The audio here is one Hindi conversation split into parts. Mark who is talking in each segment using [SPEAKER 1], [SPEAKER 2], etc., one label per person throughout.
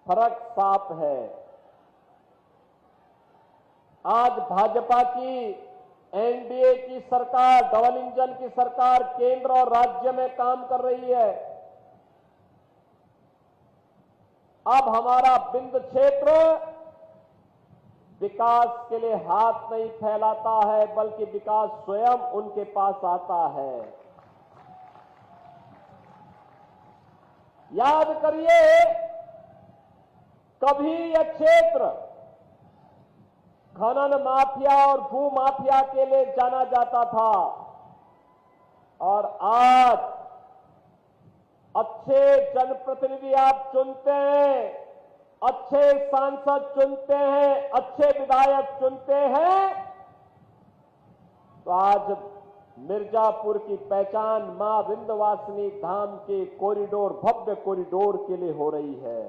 [SPEAKER 1] फर्क साफ है। आज भाजपा की एनडीए की सरकार, डबल इंजन की सरकार केंद्र और राज्य में काम कर रही है। अब हमारा बिंद क्षेत्र विकास के लिए हाथ नहीं फैलाता है, बल्कि विकास स्वयं उनके पास आता है। याद करिए, कभी यह क्षेत्र खनन माफिया और भू माफिया के लिए जाना जाता था, और आज अच्छे जनप्रतिनिधि आप चुनते हैं, अच्छे सांसद चुनते हैं, अच्छे विधायक चुनते हैं, तो आज मिर्जापुर की पहचान मां विंध्यवासिनी धाम के कॉरिडोर, भव्य कॉरिडोर के लिए हो रही है।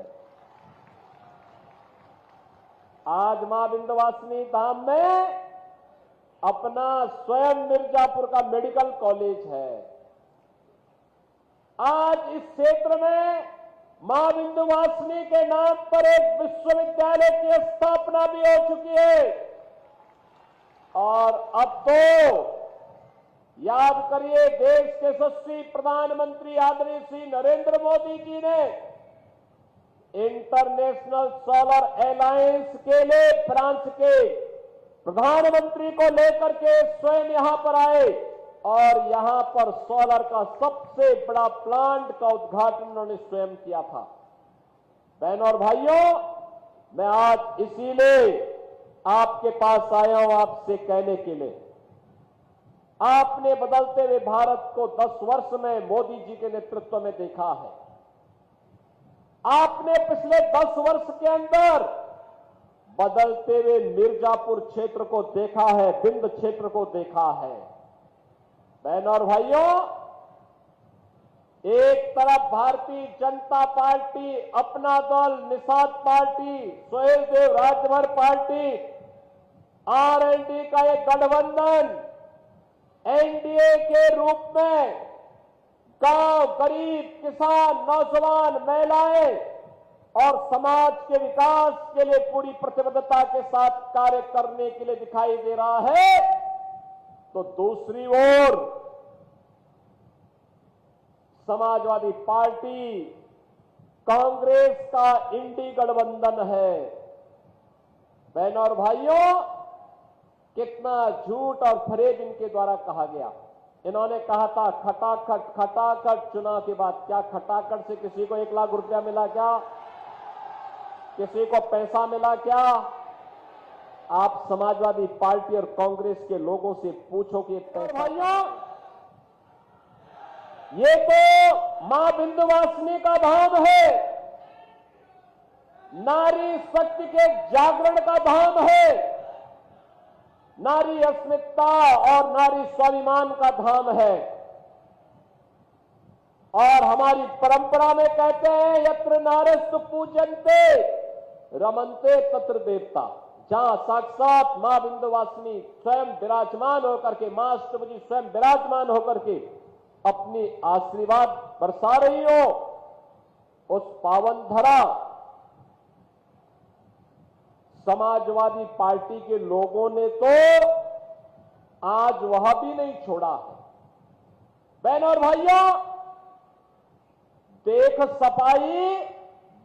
[SPEAKER 1] आज मां विंध्यवासिनी धाम में अपना स्वयं मिर्जापुर का मेडिकल कॉलेज है। आज इस क्षेत्र में मां विंध्यवासिनी के नाम पर एक विश्वविद्यालय की स्थापना भी हो चुकी है। और अब तो याद करिए, देश के यशस्वी प्रधानमंत्री आदरणीय श्री नरेंद्र मोदी जी ने इंटरनेशनल सोलर अलायंस के लिए फ्रांस के प्रधानमंत्री को लेकर के स्वयं यहां पर आए, और यहां पर सोलर का सबसे बड़ा प्लांट का उद्घाटन उन्होंने स्वयं किया था। बहनों और भाइयों, मैं आज इसीलिए आपके पास आया हूं, आपसे कहने के लिए, आपने बदलते हुए भारत को 10 वर्ष में मोदी जी के नेतृत्व में देखा है। आपने पिछले 10 वर्ष के अंदर बदलते हुए मिर्जापुर क्षेत्र को देखा है, बिंद क्षेत्र को देखा है। बहनों और भाइयों, एक तरफ भारतीय जनता पार्टी, अपना दल, Nishad party, Suhel Dev Rajbhar party, RLD का एक गठबंधन एनडीए के रूप में गांव, गरीब, किसान, नौजवान, महिलाएं और समाज के विकास के लिए पूरी प्रतिबद्धता के साथ कार्य करने के लिए दिखाई दे रहा है, तो दूसरी ओर समाजवादी पार्टी, कांग्रेस का इंडी गठबंधन है। बहनों और भाइयों, कितना झूठ और फरेब इनके द्वारा कहा गया। इन्होंने कहा था खटाखट चुनाव के बाद। क्या खटाखट से किसी को 1 लाख रुपया मिला क्या? किसी को पैसा मिला क्या? आप समाजवादी पार्टी और कांग्रेस के लोगों से पूछो कि भाइयों, ये तो मां विंध्यवासिनी का धाम है, नारी शक्ति के जागरण का धाम है, नारी अस्मिता और नारी स्वाभिमान का धाम है। और हमारी परंपरा में कहते हैं, यत्र नारीस्तु पूजन्ते रमन्ते तत्र देवता। जहां साक्षात मां विंध्यवासिनी स्वयं विराजमान होकर के, मां अष्टभुजी स्वयं विराजमान होकर के अपनी आशीर्वाद बरसा रही हो, उस पावन धरा समाजवादी पार्टी के लोगों ने तो आज वह भी नहीं छोड़ा है। बहनों और भाइयों, देख सपाई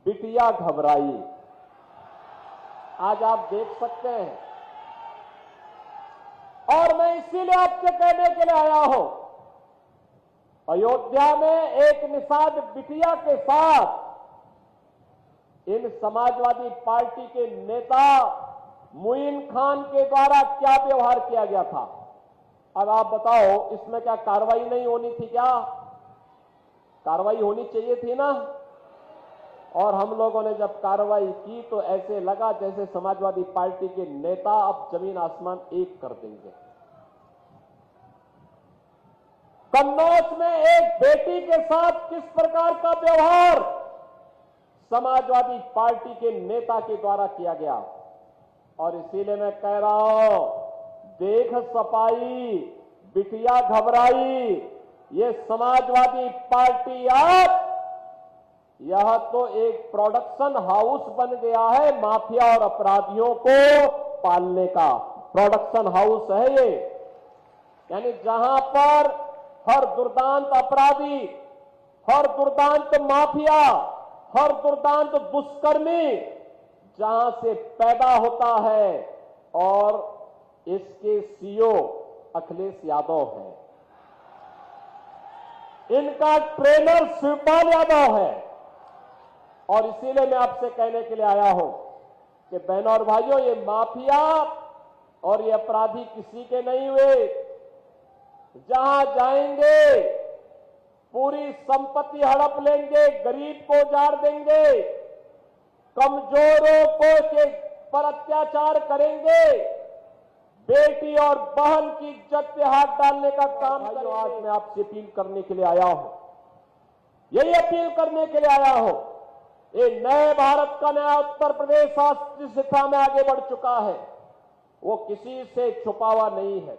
[SPEAKER 1] बिटिया घबराई, आज आप देख सकते हैं। और मैं इसीलिए आपसे कहने के लिए आया हूं, अयोध्या में एक निषाद बिटिया के साथ इन समाजवादी पार्टी के नेता मुइन खान के द्वारा क्या व्यवहार किया गया था। अब आप बताओ, इसमें क्या कार्रवाई नहीं होनी थी? क्या कार्रवाई होनी चाहिए थी ना? और हम लोगों ने जब कार्रवाई की तो ऐसे लगा जैसे समाजवादी पार्टी के नेता अब जमीन आसमान एक कर देंगे। कन्नौज में एक बेटी के साथ किस प्रकार का व्यवहार समाजवादी पार्टी के नेता के द्वारा किया गया। और इसीलिए मैं कह रहा हूं, देख सपाई बिटिया घबराई। ये समाजवादी पार्टी आज यह तो एक प्रोडक्शन हाउस बन गया है माफिया और अपराधियों को पालने का प्रोडक्शन हाउस है ये। यानी जहां पर हर दुर्दांत अपराधी, हर दुर्दांत माफिया, हर दुर्दांत दुष्कर्मी जहां से पैदा होता है और इसके सीईओ अखिलेश यादव है, इनका ट्रेनर शिवपाल यादव है। और इसीलिए मैं आपसे कहने के लिए आया हूं कि बहनों और भाइयों, ये माफिया और ये अपराधी किसी के नहीं हुए। जहां जाएंगे पूरी संपत्ति हड़प लेंगे, गरीब को उजाड़ देंगे, कमजोरों को के पर अत्याचार करेंगे, बेटी और बहन की इज्जत पे हाथ डालने का काम करेंगे। आज मैं आपसे अपील करने के लिए आया हूं, यही अपील करने के लिए आया हूं। ये नए भारत का नया उत्तर प्रदेश आज जिस दिशा में आगे बढ़ चुका है वो किसी से छुपा हुआ नहीं है।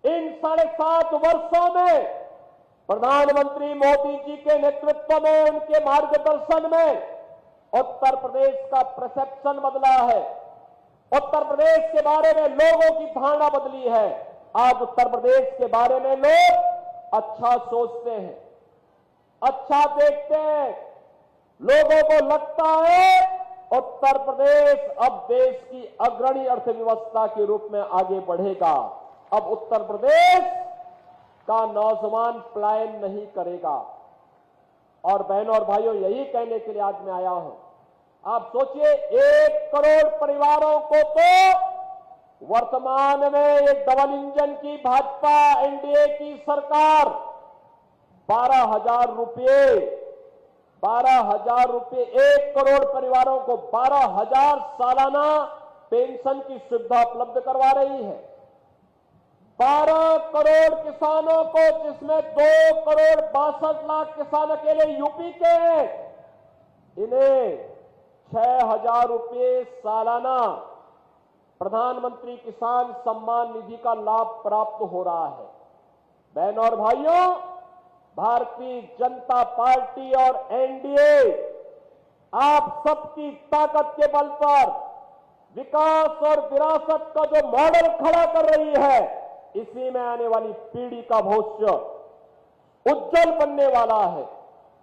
[SPEAKER 1] इन 7.5 वर्षों में प्रधानमंत्री मोदी जी के नेतृत्व में, उनके मार्गदर्शन में उत्तर प्रदेश का परसेप्शन बदला है। उत्तर प्रदेश के बारे में लोगों की धारणा बदली है। आज उत्तर प्रदेश के बारे में लोग अच्छा सोचते हैं, अच्छा देखते हैं। लोगों को लगता है उत्तर प्रदेश अब देश की अग्रणी अर्थव्यवस्था के रूप में आगे बढ़ेगा। अब उत्तर प्रदेश का नौजवान पलायन नहीं करेगा। और बहनों और भाइयों, यही कहने के लिए आज मैं आया हूं। आप सोचिए, 1 करोड़ परिवारों को तो वर्तमान में एक डबल इंजन की भाजपा एनडीए की सरकार 12,000 रुपये 1 करोड़ परिवारों को 12,000 सालाना पेंशन की सुविधा उपलब्ध करवा रही है। 12 करोड़ किसानों को, जिसमें 2 करोड़ 62 लाख किसान अकेले यूपी के हैं, इन्हें 6,000 रुपये सालाना प्रधानमंत्री किसान सम्मान निधि का लाभ प्राप्त हो रहा है। बहनों और भाइयों, भारतीय जनता पार्टी और एनडीए आप सबकी ताकत के बल पर विकास और विरासत का जो मॉडल खड़ा कर रही है, इसी में आने वाली पीढ़ी का भविष्य उज्जवल बनने वाला है।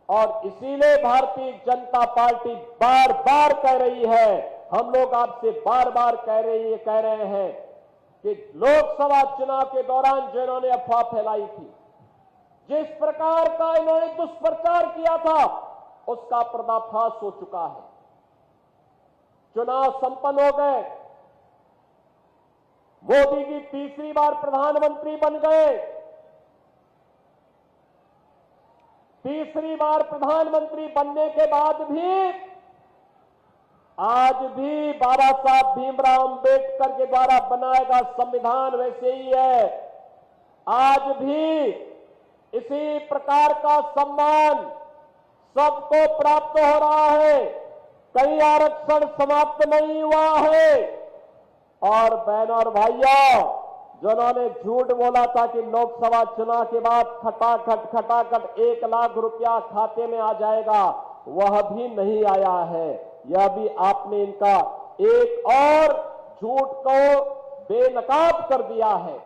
[SPEAKER 1] और इसीलिए भारतीय जनता पार्टी बार बार कह रही है, हम लोग आपसे बार बार कह रहे हैं कि लोकसभा चुनाव के दौरान जिन्होंने अफवाह फैलाई थी, जिस प्रकार का इन्होंने दुष्प्रचार किया था, उसका पर्दाफाश हो चुका है। चुनाव संपन्न हो गए, मोदी जी तीसरी बार प्रधानमंत्री बन गए। तीसरी बार प्रधानमंत्री बनने के बाद भी आज भी बाबा साहब भीमराव अंबेडकर के द्वारा बनाया गया संविधान वैसे ही है। आज भी इसी प्रकार का सम्मान सबको प्राप्त हो रहा है, कहीं आरक्षण समाप्त नहीं हुआ है। और बहनों और भाइयों, जिन्होंने झूठ बोला था कि लोकसभा चुनाव के बाद खटाखट 1 लाख रुपया खाते में आ जाएगा, वह भी नहीं आया है। यह भी आपने इनका एक और झूठ को बेनकाब कर दिया है।